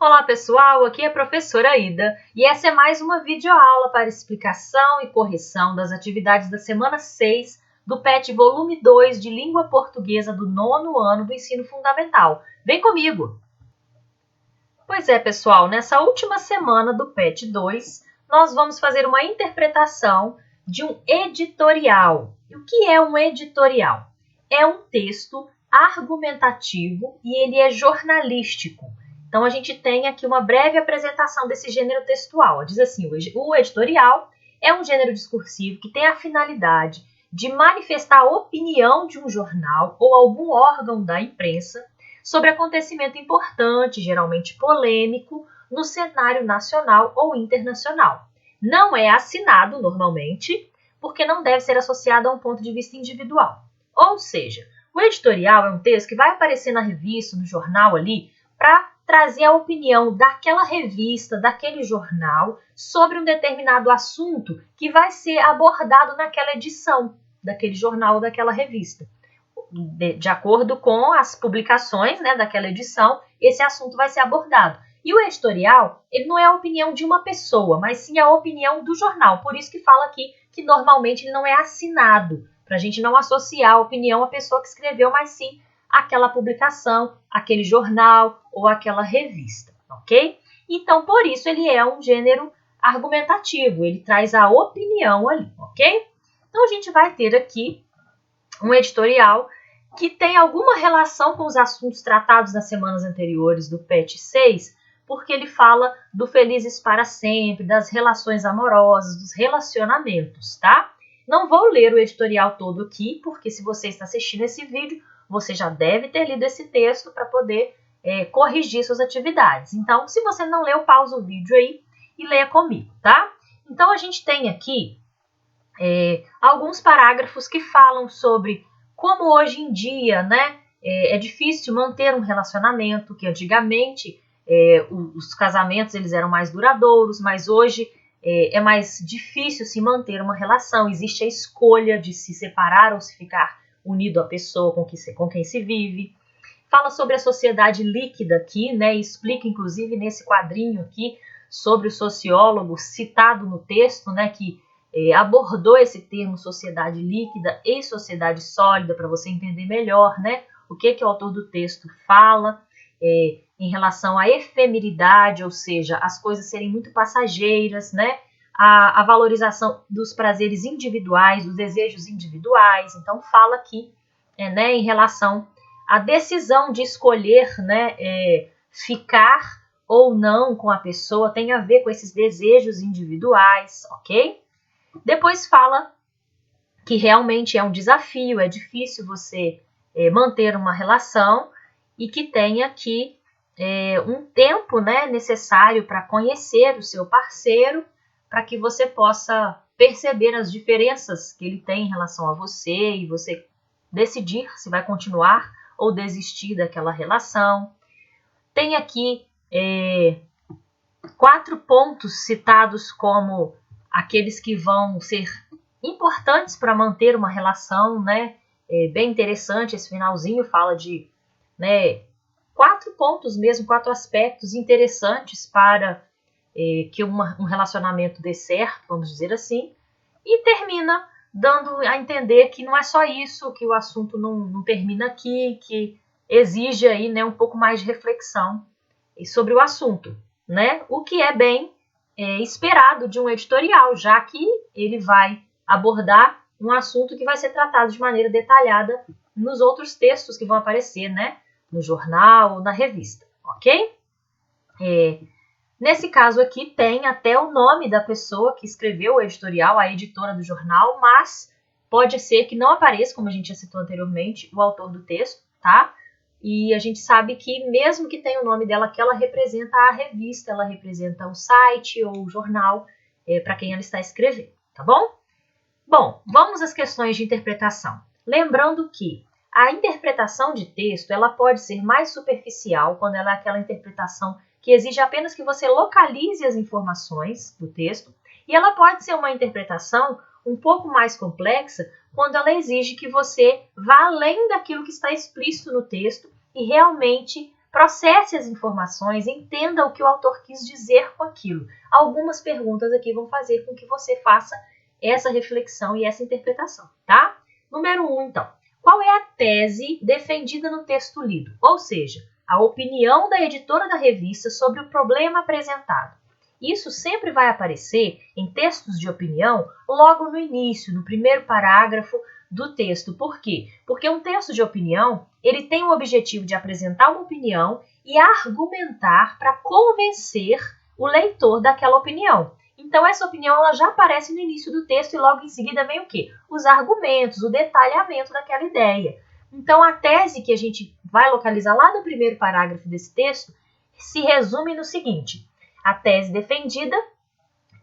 Olá pessoal, aqui é a professora Ida e essa é mais uma videoaula para explicação e correção das atividades da semana 6 do PET volume 2 de Língua Portuguesa do 9º ano do Ensino Fundamental. Vem comigo! Pois é pessoal, nessa última semana do PET 2 nós vamos fazer uma interpretação de um editorial. E o que é um editorial? É um texto argumentativo e ele é jornalístico. Então, a gente tem aqui uma breve apresentação desse gênero textual. Diz assim, o editorial é um gênero discursivo que tem a finalidade de manifestar a opinião de um jornal ou algum órgão da imprensa sobre acontecimento importante, geralmente polêmico, no cenário nacional ou internacional. Não é assinado normalmente, porque não deve ser associado a um ponto de vista individual. Ou seja, o editorial é um texto que vai aparecer na revista, no jornal ali, para trazer a opinião daquela revista, daquele jornal, sobre um determinado assunto que vai ser abordado naquela edição daquele jornal ou daquela revista. De acordo com as publicações, daquela edição, esse assunto vai ser abordado. E o editorial, ele não é a opinião de uma pessoa, mas sim a opinião do jornal. Por isso que fala aqui que normalmente ele não é assinado, para a gente não associar a opinião à pessoa que escreveu, mas sim aquela publicação, aquele jornal ou aquela revista, ok? Então, por isso, ele é um gênero argumentativo, ele traz a opinião ali, ok? Então, a gente vai ter aqui um editorial que tem alguma relação com os assuntos tratados nas semanas anteriores do PET 6, porque ele fala do felizes para sempre, das relações amorosas, dos relacionamentos, tá? Não vou ler o editorial todo aqui, porque se você está assistindo esse vídeo, você já deve ter lido esse texto para poder corrigir suas atividades. Então, se você não leu, pausa o vídeo aí e leia comigo, tá? Então, a gente tem aqui alguns parágrafos que falam sobre como hoje em dia, é difícil manter um relacionamento, que antigamente os casamentos eles eram mais duradouros, mas hoje é mais difícil se manter uma relação. Existe a escolha de se separar ou se ficar unido à pessoa com quem se vive. Fala sobre a sociedade líquida aqui, explica inclusive nesse quadrinho aqui sobre o sociólogo citado no texto, que abordou esse termo sociedade líquida e sociedade sólida para você entender melhor, o que o autor do texto fala em relação à efemeridade, ou seja, as coisas serem muito passageiras, a valorização dos prazeres individuais, dos desejos individuais. Então, fala aqui em relação à decisão de escolher ficar ou não com a pessoa, tem a ver com esses desejos individuais, ok? Depois fala que realmente é um desafio, é difícil você manter uma relação e que tem aqui um tempo necessário para conhecer o seu parceiro, para que você possa perceber as diferenças que ele tem em relação a você e você decidir se vai continuar ou desistir daquela relação. Tem aqui 4 pontos citados como aqueles que vão ser importantes para manter uma relação, bem interessante esse finalzinho, fala de 4 pontos mesmo, 4 aspectos interessantes para que um relacionamento dê certo, vamos dizer assim, e termina dando a entender que não é só isso, que o assunto não termina aqui, que exige aí um pouco mais de reflexão sobre o assunto, o que é bem esperado de um editorial, já que ele vai abordar um assunto que vai ser tratado de maneira detalhada nos outros textos que vão aparecer, no jornal ou na revista, ok? Nesse caso aqui tem até o nome da pessoa que escreveu o editorial, a editora do jornal, mas pode ser que não apareça, como a gente já citou anteriormente, o autor do texto, tá? E a gente sabe que mesmo que tenha o nome dela, que ela representa a revista, ela representa o site ou o jornal para quem ela está escrevendo, tá bom? Bom, vamos às questões de interpretação. Lembrando que a interpretação de texto, ela pode ser mais superficial, quando ela é aquela interpretação que exige apenas que você localize as informações do texto, e ela pode ser uma interpretação um pouco mais complexa, quando ela exige que você vá além daquilo que está explícito no texto e realmente processe as informações, entenda o que o autor quis dizer com aquilo. Algumas perguntas aqui vão fazer com que você faça essa reflexão e essa interpretação, tá? Número 1, então. Qual é a tese defendida no texto lido? Ou seja, a opinião da editora da revista sobre o problema apresentado. Isso sempre vai aparecer em textos de opinião logo no início, no primeiro parágrafo do texto. Por quê? Porque um texto de opinião, ele tem o objetivo de apresentar uma opinião e argumentar para convencer o leitor daquela opinião. Então, essa opinião ela já aparece no início do texto e logo em seguida vem o quê? Os argumentos, o detalhamento daquela ideia. Então, a tese que a gente vai localizar lá no primeiro parágrafo desse texto se resume no seguinte: a tese defendida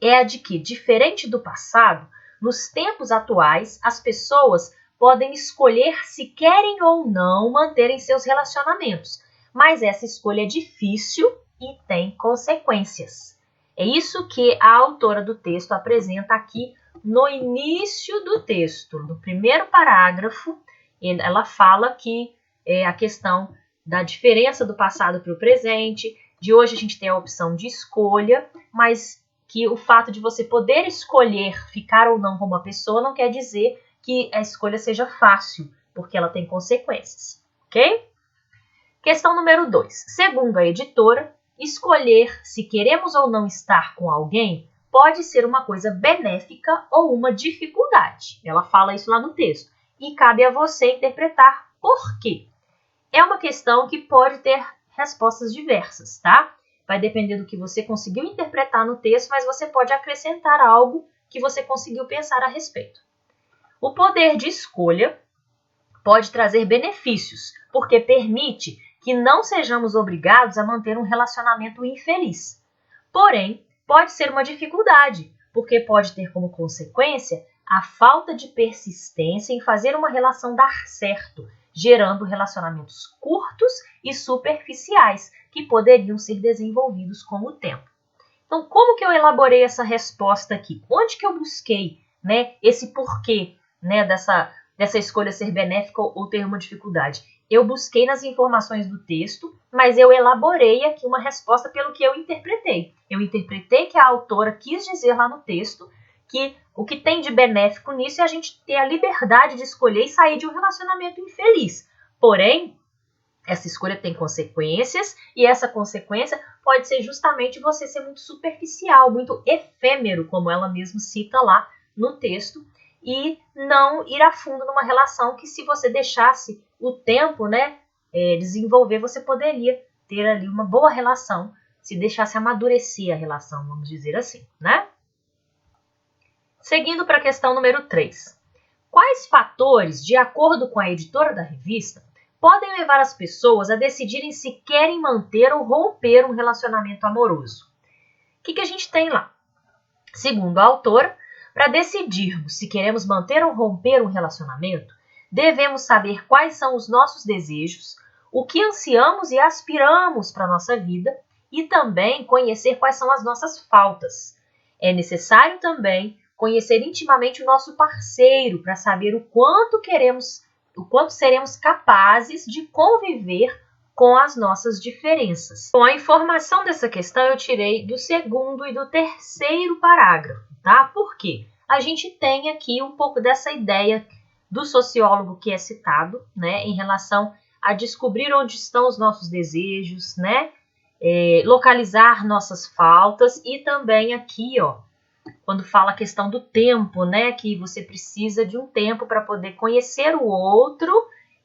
é a de que, diferente do passado, nos tempos atuais, as pessoas podem escolher se querem ou não manterem seus relacionamentos, mas essa escolha é difícil e tem consequências. É isso que a autora do texto apresenta aqui no início do texto. No primeiro parágrafo, ela fala que é a questão da diferença do passado para o presente. De hoje a gente tem a opção de escolha, mas que o fato de você poder escolher ficar ou não com uma pessoa não quer dizer que a escolha seja fácil, porque ela tem consequências, ok? Questão número 2. Segundo a editora, escolher se queremos ou não estar com alguém pode ser uma coisa benéfica ou uma dificuldade. Ela fala isso lá no texto. E cabe a você interpretar por quê. É uma questão que pode ter respostas diversas, tá? Vai depender do que você conseguiu interpretar no texto, mas você pode acrescentar algo que você conseguiu pensar a respeito. O poder de escolha pode trazer benefícios, porque permite que não sejamos obrigados a manter um relacionamento infeliz. Porém, pode ser uma dificuldade, porque pode ter como consequência a falta de persistência em fazer uma relação dar certo, gerando relacionamentos curtos e superficiais, que poderiam ser desenvolvidos com o tempo. Então, como que eu elaborei essa resposta aqui? Onde que eu busquei, né, esse porquê, né, dessa escolha ser benéfica ou ter uma dificuldade? Eu busquei nas informações do texto, mas eu elaborei aqui uma resposta pelo que eu interpretei. Eu interpretei que a autora quis dizer lá no texto que o que tem de benéfico nisso é a gente ter a liberdade de escolher e sair de um relacionamento infeliz. Porém, essa escolha tem consequências e essa consequência pode ser justamente você ser muito superficial, muito efêmero, como ela mesma cita lá no texto, e não ir a fundo numa relação que, se você deixasse o tempo, né, desenvolver, você poderia ter ali uma boa relação, se deixasse amadurecer a relação, vamos dizer assim, né? Seguindo para a questão número 3. Quais fatores, de acordo com a editora da revista, podem levar as pessoas a decidirem se querem manter ou romper um relacionamento amoroso? O que a gente tem lá? Segundo a autora, para decidirmos se queremos manter ou romper um relacionamento, devemos saber quais são os nossos desejos, o que ansiamos e aspiramos para a nossa vida e também conhecer quais são as nossas faltas. É necessário também conhecer intimamente o nosso parceiro para saber o quanto seremos capazes de conviver com as nossas diferenças. Bom, a informação dessa questão eu tirei do segundo e do terceiro parágrafo, tá? Por quê? A gente tem aqui um pouco dessa ideia do sociólogo que é citado, né, em relação a descobrir onde estão os nossos desejos, né, localizar nossas faltas e também aqui, ó, quando fala a questão do tempo, né, que você precisa de um tempo para poder conhecer o outro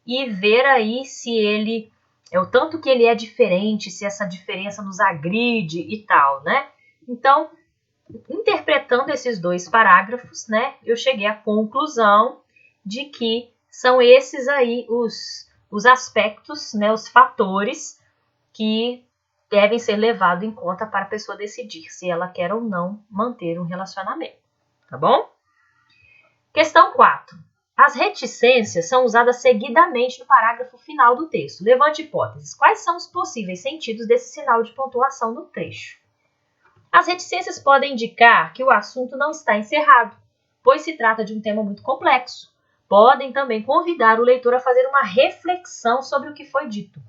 e ver aí se ele o tanto que ele é diferente, se essa diferença nos agride e tal, né? Então, interpretando esses dois parágrafos, né, eu cheguei à conclusão de que são esses aí os aspectos, né, os fatores que devem ser levados em conta para a pessoa decidir se ela quer ou não manter um relacionamento, tá bom? Questão 4. As reticências são usadas seguidamente no parágrafo final do texto. Levante hipóteses. Quais são os possíveis sentidos desse sinal de pontuação no trecho? As reticências podem indicar que o assunto não está encerrado, pois se trata de um tema muito complexo. Podem também convidar o leitor a fazer uma reflexão sobre o que foi dito.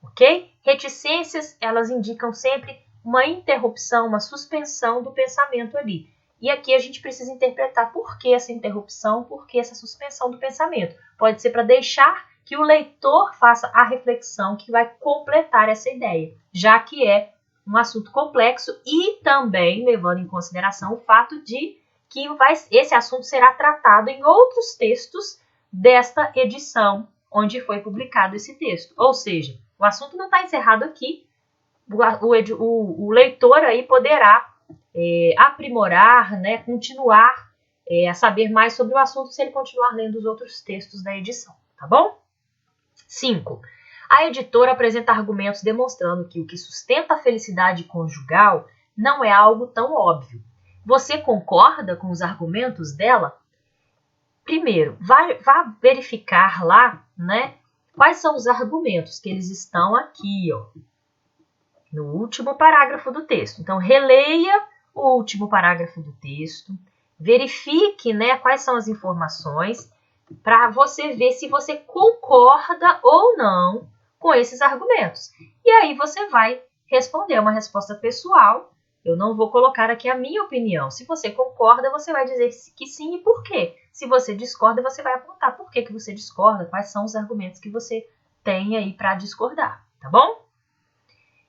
ok? Reticências, elas indicam sempre uma interrupção, uma suspensão do pensamento ali. E aqui a gente precisa interpretar por que essa interrupção, por que essa suspensão do pensamento. Pode ser para deixar que o leitor faça a reflexão que vai completar essa ideia, já que é um assunto complexo e também levando em consideração o fato de que esse assunto será tratado em outros textos desta edição, onde foi publicado esse texto. Ou seja, o assunto não está encerrado aqui, o leitor aí poderá aprimorar, né, continuar a saber mais sobre o assunto se ele continuar lendo os outros textos da edição, tá bom? 5. A editora apresenta argumentos demonstrando que o que sustenta a felicidade conjugal não é algo tão óbvio. Você concorda com os argumentos dela? Primeiro, vá verificar lá, né, quais são os argumentos, que eles estão aqui, ó, no último parágrafo do texto. Então, releia o último parágrafo do texto, verifique, né, quais são as informações, para você ver se você concorda ou não com esses argumentos. E aí você vai responder uma resposta pessoal. Eu não vou colocar aqui a minha opinião. Se você concorda, você vai dizer que sim e por quê. Se você discorda, você vai apontar por que você discorda, quais são os argumentos que você tem aí para discordar, tá bom?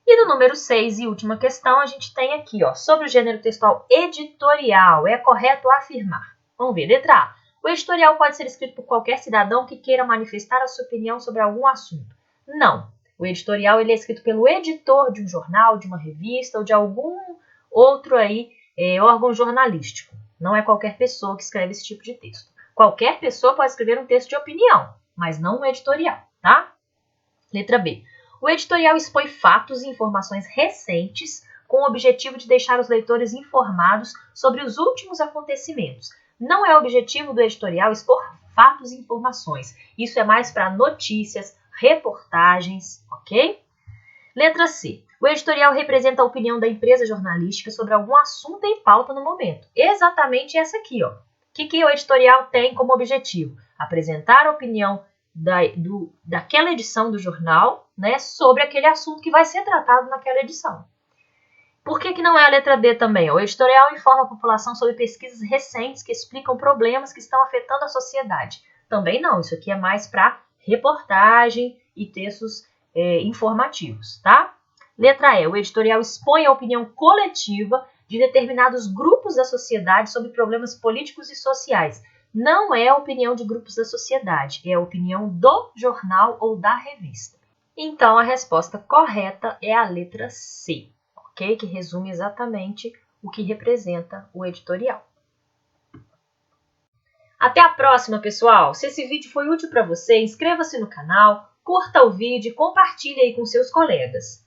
E no número 6 e última questão, a gente tem aqui, ó, sobre o gênero textual editorial. É correto afirmar? Vamos ver. Letra A. O editorial pode ser escrito por qualquer cidadão que queira manifestar a sua opinião sobre algum assunto. Não. O editorial ele é escrito pelo editor de um jornal, de uma revista ou de algum outro aí, órgão jornalístico. Não é qualquer pessoa que escreve esse tipo de texto. Qualquer pessoa pode escrever um texto de opinião, mas não um editorial, tá? Letra B. O editorial expõe fatos e informações recentes com o objetivo de deixar os leitores informados sobre os últimos acontecimentos. Não é objetivo do editorial expor fatos e informações. Isso é mais para notícias, reportagens, ok? Letra C. O editorial representa a opinião da empresa jornalística sobre algum assunto em pauta no momento. Exatamente essa aqui, ó. O que o editorial tem como objetivo? Apresentar a opinião daquela edição do jornal, né, sobre aquele assunto que vai ser tratado naquela edição. Por que não é a letra D também? O editorial informa a população sobre pesquisas recentes que explicam problemas que estão afetando a sociedade. Também não, isso aqui é mais para reportagem e textos informativos, tá? Letra E, o editorial expõe a opinião coletiva de determinados grupos da sociedade sobre problemas políticos e sociais. Não é a opinião de grupos da sociedade, é a opinião do jornal ou da revista. Então, a resposta correta é a letra C, ok? Que resume exatamente o que representa o editorial. Até a próxima, pessoal! Se esse vídeo foi útil para você, inscreva-se no canal, curta o vídeo e compartilhe aí com seus colegas.